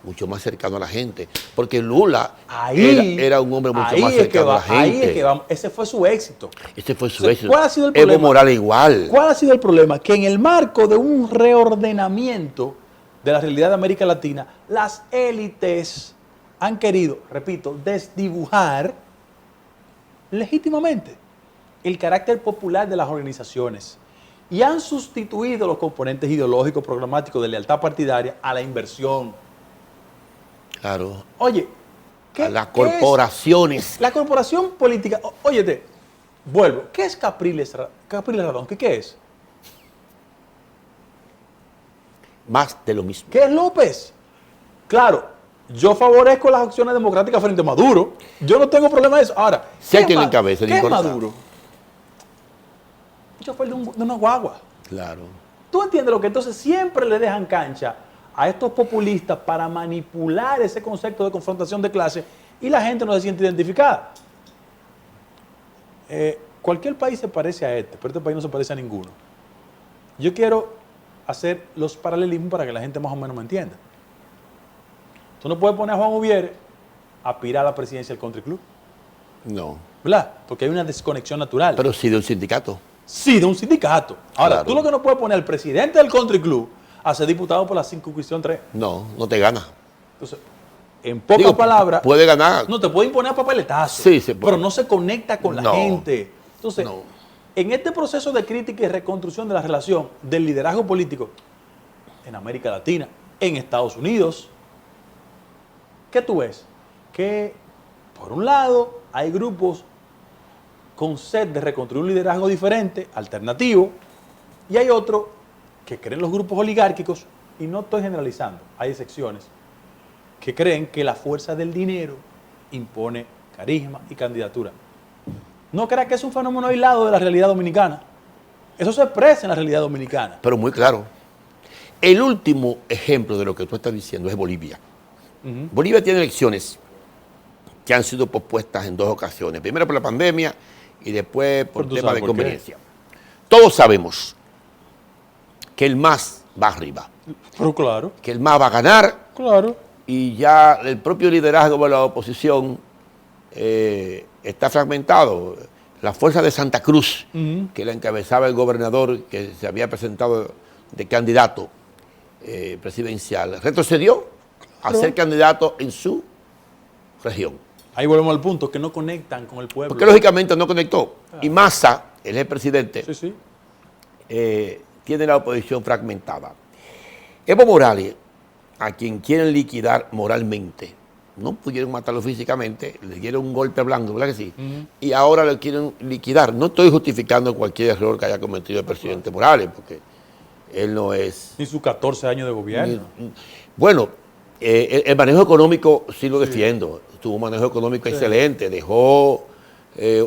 mucho más cercanos a la gente, porque Lula era un hombre mucho más cercano a la gente. Ahí es que vamos. Ese fue su éxito. Ese fue su éxito. ¿Cuál ha sido el problema? Evo Morales igual. ¿Cuál ha sido el problema? Que en el marco de un reordenamiento de la realidad de América Latina, las élites han querido, repito, desdibujar legítimamente el carácter popular de las organizaciones y han sustituido los componentes ideológicos, programáticos de lealtad partidaria a la inversión. Claro. Oye, a las corporaciones. La corporación política, óyete, vuelvo, ¿qué es Capriles Radonsky? ¿Qué es? Más de lo mismo. ¿Qué es López? Claro, yo favorezco las acciones democráticas frente a Maduro. Yo no tengo problema de eso. Ahora, si hay quien le encabece, ¿qué es Maduro? Un chofer de una guagua. Claro. ¿Tú entiendes lo que entonces siempre le dejan cancha a estos populistas para manipular ese concepto de confrontación de clase y la gente no se siente identificada? Cualquier país se parece a este, pero este país no se parece a ninguno. Yo quiero hacer los paralelismos para que la gente más o menos me entienda. Tú no puedes poner a Juan Ubiere a aspirar a la presidencia del country club. No. ¿Verdad? Porque hay una desconexión natural. Pero sí de un sindicato. Sí, de un sindicato. Ahora, claro. Tú lo que no puedes poner al presidente del country club a ser diputado por la circunscripción 3. No, no te gana. Entonces, en pocas palabras... Puede ganar. No, te puede imponer a papeletazo. Sí, se puede. Pero no se conecta con la gente. Entonces, en este proceso de crítica y reconstrucción de la relación del liderazgo político en América Latina, en Estados Unidos, ¿qué tú ves? Que, por un lado, hay grupos con sed de reconstruir un liderazgo diferente, alternativo, y hay otros que creen los grupos oligárquicos, y no estoy generalizando, hay excepciones, que creen que la fuerza del dinero impone carisma y candidatura. No creas que es un fenómeno aislado de la realidad dominicana. Eso se expresa en la realidad dominicana. Pero muy claro. El último ejemplo de lo que tú estás diciendo es Bolivia. Bolivia tiene elecciones que han sido pospuestas en 2 ocasiones. Primero por la pandemia y después por temas de conveniencia. Todos sabemos que el MAS va arriba. Pero claro. Que el MAS va a ganar. Claro. Y ya el propio liderazgo de la oposición está fragmentado. La fuerza de Santa Cruz, que la encabezaba el gobernador que se había presentado de candidato presidencial, retrocedió a ser candidato en su región. Ahí volvemos al punto, que no conectan con el pueblo. Porque lógicamente no conectó. Y Massa, él es el presidente, tiene la oposición fragmentada. Evo Morales, a quien quieren liquidar moralmente, no pudieron matarlo físicamente, le dieron un golpe blanco, ¿verdad que sí? Y ahora lo quieren liquidar. No estoy justificando cualquier error que haya cometido el presidente Morales, porque él no es... Ni sus 14 años de gobierno. Bueno, el manejo económico sí lo defiendo. Tuvo un manejo económico excelente, dejó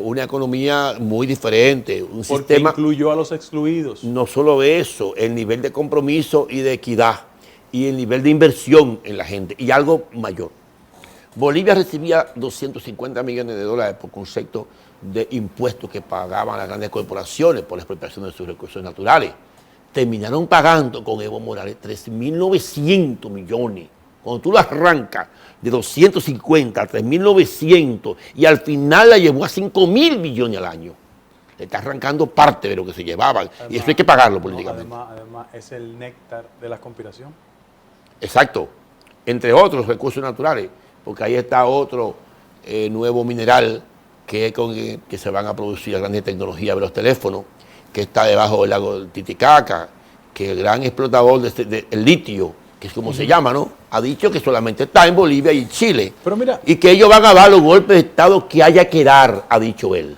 una economía muy diferente, un sistema... incluyó a los excluidos. No solo eso, el nivel de compromiso y de equidad, y el nivel de inversión en la gente, y algo mayor. Bolivia recibía 250 millones de dólares por concepto de impuestos que pagaban las grandes corporaciones por la expropiación de sus recursos naturales. Terminaron pagando con Evo Morales 3.900 millones. Cuando tú lo arrancas de 250 a 3.900 y al final la llevó a 5.000 millones al año. Le está arrancando parte de lo que se llevaban. Además, y eso hay que pagarlo políticamente. Además, es el néctar de la conspiración. Exacto. Entre otros recursos naturales. Porque ahí está otro nuevo mineral que se van a producir las grandes tecnologías de los teléfonos, que está debajo del lago Titicaca, que el gran explotador del litio, que es como se llama, ¿no? Ha dicho que solamente está en Bolivia y Chile. Pero mira, y que ellos van a dar los golpes de Estado que haya que dar, ha dicho él.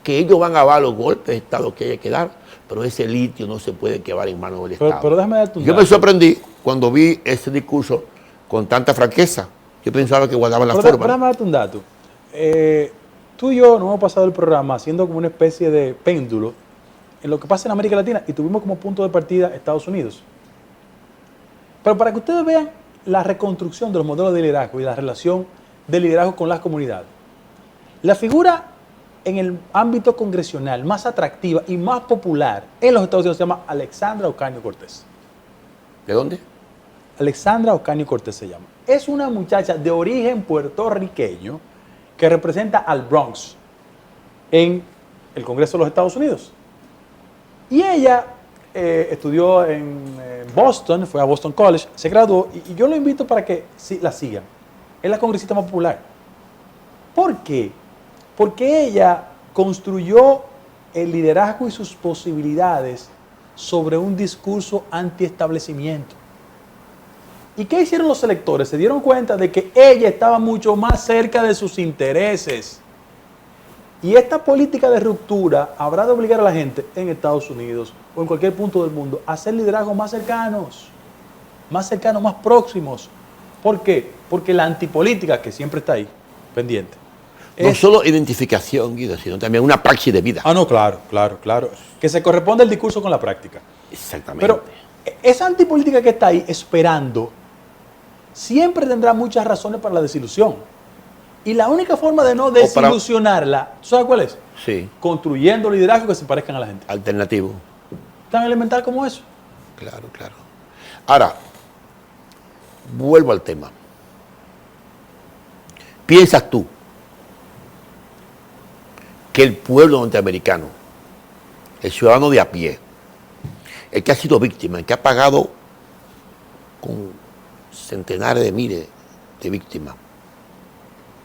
Que ellos van a dar los golpes de Estado que haya que dar, pero ese litio no se puede quedar en manos del Estado. Pero déjame darte un Yo me sorprendí cuando vi ese discurso con tanta franqueza. Yo pensaba que guardaban la Pero forma. déjame darte un dato. Tú y yo nos hemos pasado el programa haciendo como una especie de péndulo en lo que pasa en América Latina y tuvimos como punto de partida Estados Unidos. Pero para que ustedes vean la reconstrucción de los modelos de liderazgo y la relación del liderazgo con las comunidades, la figura en el ámbito congresional más atractiva y más popular en los Estados Unidos se llama Alexandra Ocasio-Cortez. ¿De dónde? Alexandra Ocasio-Cortez se llama. Es una muchacha de origen puertorriqueño que representa al Bronx en el Congreso de los Estados Unidos. Y ella estudió en Boston, fue a Boston College, se graduó y yo lo invito para que la sigan. Es la congresista más popular. ¿Por qué? Porque ella construyó el liderazgo y sus posibilidades sobre un discurso antiestablecimiento. ¿Y qué hicieron los electores? Se dieron cuenta de que ella estaba mucho más cerca de sus intereses. Y esta política de ruptura habrá de obligar a la gente en Estados Unidos o en cualquier punto del mundo a hacer liderazgos más cercanos, más próximos. ¿Por qué? Porque la antipolítica, que siempre está ahí, pendiente. No solo identificación, Guido, sino también una praxis de vida. Ah, no, claro. Que se corresponde el discurso con la práctica. Exactamente. Pero esa antipolítica que está ahí esperando siempre tendrá muchas razones para la desilusión. Y la única forma de no desilusionarla, ¿tú sabes cuál es? Sí. Construyendo liderazgos que se parezcan a la gente. Alternativo. Tan elemental como eso. Claro. Ahora, vuelvo al tema. ¿Piensas tú que el pueblo norteamericano, el ciudadano de a pie, el que ha sido víctima, el que ha pagado con centenares de miles de víctimas,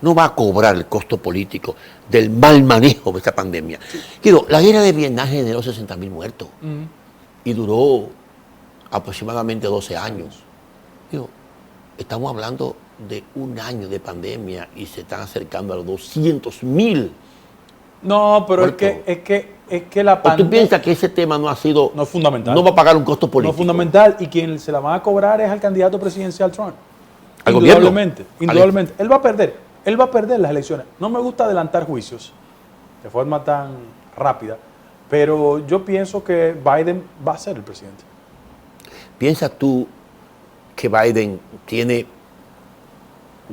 no va a cobrar el costo político del mal manejo de esta pandemia? Quiero, la guerra de Vietnam generó 60.000 muertos y duró aproximadamente 12 años. Digo, estamos hablando de un año de pandemia y se están acercando a los 200.000. No, pero es que la ¿O pandemia... tú piensas que ese tema no ha sido... No es fundamental. No va a pagar un costo político? No es fundamental. Y quien se la van a cobrar es al candidato presidencial Trump. ¿Al Indudablemente. gobierno? Indudablemente. Él va a perder. Él va a perder las elecciones. No me gusta adelantar juicios de forma tan rápida, pero yo pienso que Biden va a ser el presidente. ¿Piensas tú que Biden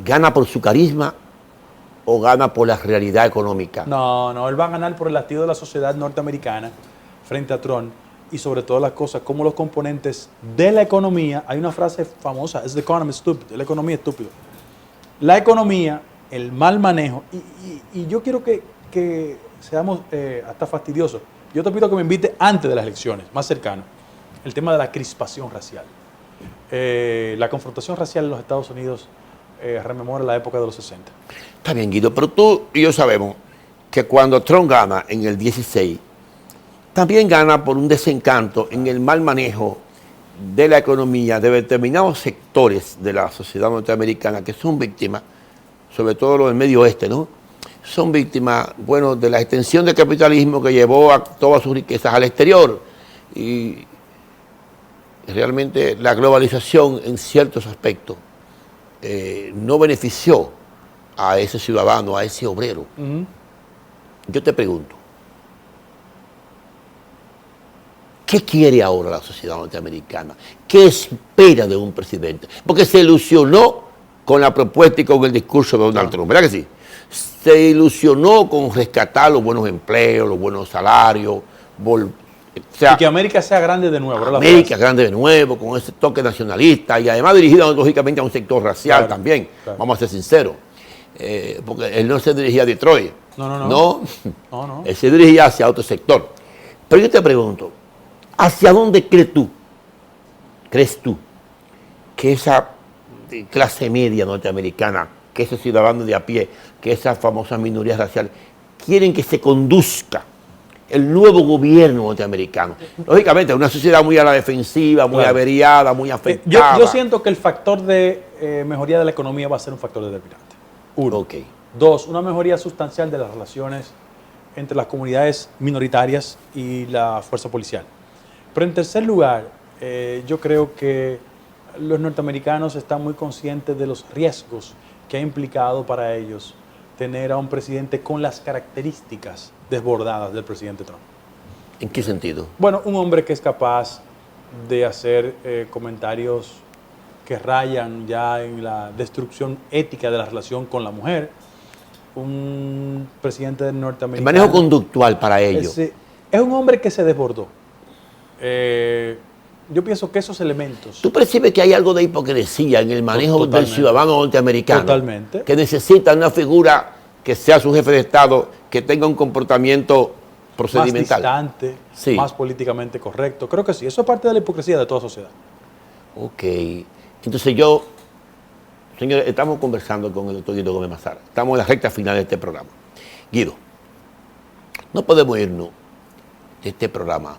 gana por su carisma o gana por la realidad económica? No, él va a ganar por el latido de la sociedad norteamericana frente a Trump y sobre todas las cosas, como los componentes de la economía. Hay una frase famosa, es the economy stupid, la economía estúpida. La economía, el mal manejo, y yo quiero que seamos hasta fastidiosos. Yo te pido que me invite antes de las elecciones, más cercano, el tema de la crispación racial. La confrontación racial en los Estados Unidos rememora la época de los 60. Está bien, Guido, pero tú y yo sabemos que cuando Trump gana en el 16, también gana por un desencanto en el mal manejo de la economía de determinados sectores de la sociedad norteamericana que son víctimas, sobre todo los del medio oeste, ¿no? Son víctimas, bueno, de la extensión del capitalismo que llevó a todas sus riquezas al exterior. Y realmente la globalización en ciertos aspectos no benefició a ese ciudadano, a ese obrero. Yo te pregunto, ¿qué quiere ahora la sociedad norteamericana? ¿Qué espera de un presidente? Porque se ilusionó con la propuesta y con el discurso de Donald Trump, ¿verdad que sí? Se ilusionó con rescatar los buenos empleos, los buenos salarios, y que América sea grande de nuevo. América grande de nuevo, con ese toque nacionalista y además dirigida lógicamente a un sector racial también, vamos a ser sinceros. Porque él no se dirigía a Detroit. No. Él se dirigía hacia otro sector. Pero yo te pregunto, ¿hacia dónde crees tú que esa clase media norteamericana, que ese ciudadano de a pie, que esas famosas minorías raciales, quieren que se conduzca el nuevo gobierno norteamericano? Lógicamente, una sociedad muy a la defensiva, muy averiada, muy afectada. Yo siento que el factor de mejoría de la economía va a ser un factor determinante. Uno. Dos, una mejoría sustancial de las relaciones entre las comunidades minoritarias y la fuerza policial. Pero en tercer lugar, yo creo que los norteamericanos están muy conscientes de los riesgos que ha implicado para ellos tener a un presidente con las características desbordadas del presidente Trump. ¿En qué sentido? Bueno, un hombre que es capaz de hacer comentarios que rayan ya en la destrucción ética de la relación con la mujer. Un presidente norteamericano. El manejo conductual para ello. Es un hombre que se desbordó. Yo pienso que esos elementos... ¿Tú percibes que hay algo de hipocresía en el manejo del ciudadano norteamericano? Totalmente. Que necesita una figura que sea su jefe de Estado, que tenga un comportamiento procedimental. Más distante, sí, más políticamente correcto. Creo que sí. Eso es parte de la hipocresía de toda sociedad. Ok. Entonces yo, señores, estamos conversando con el doctor Guido Gómez Mazara. Estamos en la recta final de este programa. Guido, no podemos irnos de este programa,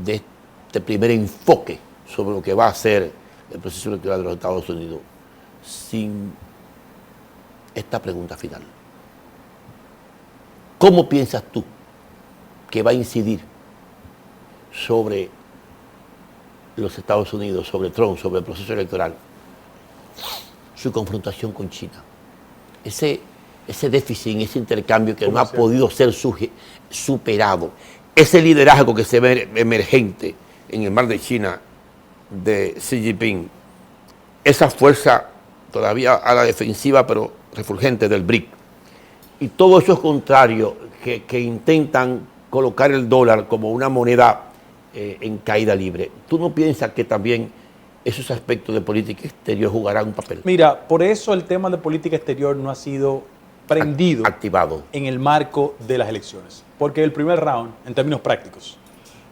de este primer enfoque sobre lo que va a ser el proceso electoral de los Estados Unidos, sin esta pregunta final. ¿Cómo piensas tú que va a incidir sobre los Estados Unidos, sobre Trump, sobre el proceso electoral, su confrontación con China? Ese déficit, ese intercambio que no ha podido ser superado, ese liderazgo que se ve emergente en el mar de China de Xi Jinping, esa fuerza todavía a la defensiva pero refulgente del BRIC, y todos esos contrarios que intentan colocar el dólar como una moneda en caída libre. ¿Tú no piensas que también esos aspectos de política exterior jugarán un papel? Mira, por eso el tema de política exterior no ha sido prendido, activado en el marco de las elecciones. Porque el primer round, en términos prácticos,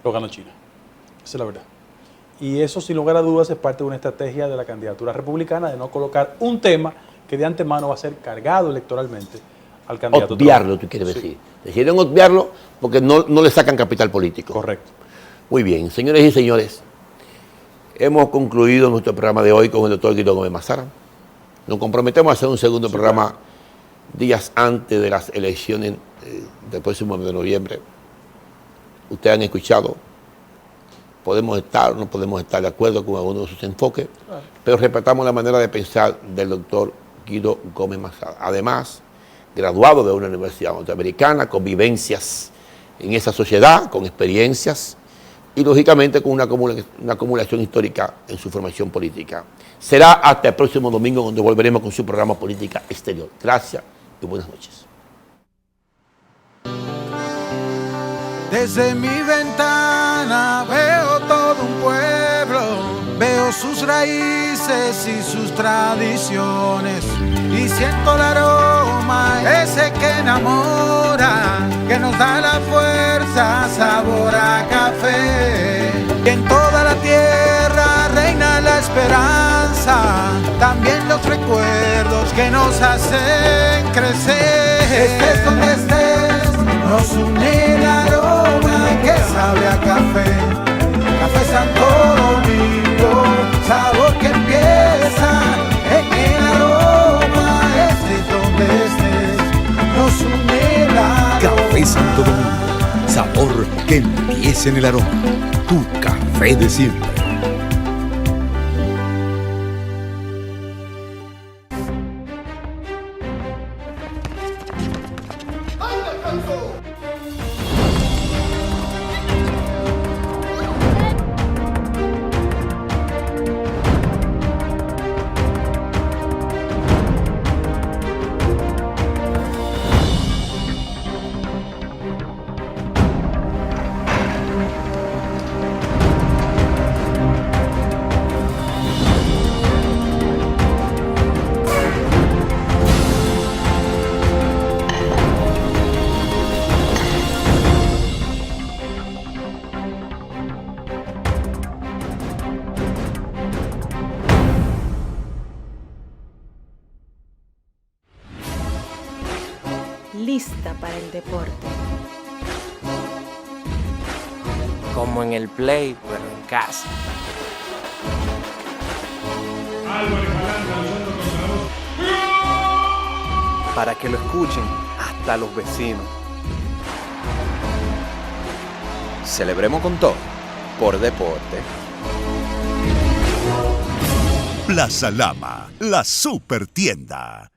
lo ganó China. Esa es la verdad. Y eso, sin lugar a dudas, es parte de una estrategia de la candidatura republicana de no colocar un tema que de antemano va a ser cargado electoralmente al candidato. Obviarlo, tú quieres decir. Decidieron obviarlo porque no le sacan capital político. Correcto. Muy bien, señores y señores, hemos concluido nuestro programa de hoy con el doctor Guido Gómez Mazara. Nos comprometemos a hacer un segundo programa días antes de las elecciones del próximo mes de noviembre. Ustedes han escuchado, podemos estar o no podemos estar de acuerdo con algunos de sus enfoques, pero respetamos la manera de pensar del doctor Guido Gómez Mazara. Además, graduado de una universidad norteamericana, con vivencias en esa sociedad, con experiencias y lógicamente con una acumulación histórica en su formación política. Será hasta el próximo domingo donde volveremos con su programa Política Exterior. Gracias y buenas noches. Desde mi ventana veo todo un pueblo, veo sus raíces y sus tradiciones y siento el aroma ese que enamora, que nos da la fuerza, sabor a café. Y en toda la tierra reina la esperanza, también los recuerdos que nos hacen crecer. Estés donde estés, nos une el aroma que sabe a café. Café Santo Domingo, sabor que empieza en el aroma. Estés donde estés, nos une el aroma. Café Santo Domingo, sabor que empieza en el aroma. Tu café de siempre. Lista para el deporte. Como en el play, pero en casa. Para que lo escuchen hasta los vecinos. Celebremos con todo, por deporte. Plaza Lama, la super tienda.